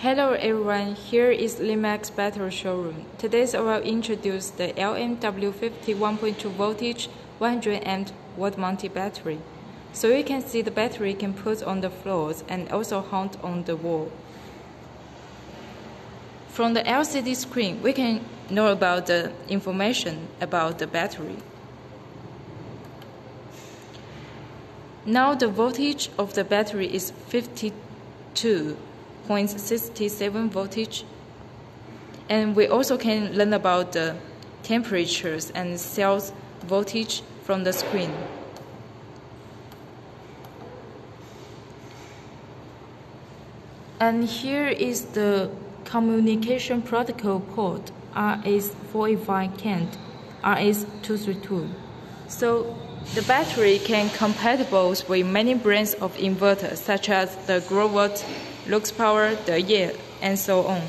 Hello everyone, here is Limax battery showroom. Today I will introduce the LMW-51.2 voltage 100 watt mounted battery. So you can see the battery can put on the floors and also hang on the wall. From the LCD screen, we can know about the information about the battery. Now the voltage of the battery is 52.67 voltage, and we also can learn about the temperatures and cells voltage from the screen. And here is the communication protocol port RS485 CANT RS232. So the battery can compatible with many brands of inverters such as the Growatt, Lux Power, the Ye, and so on.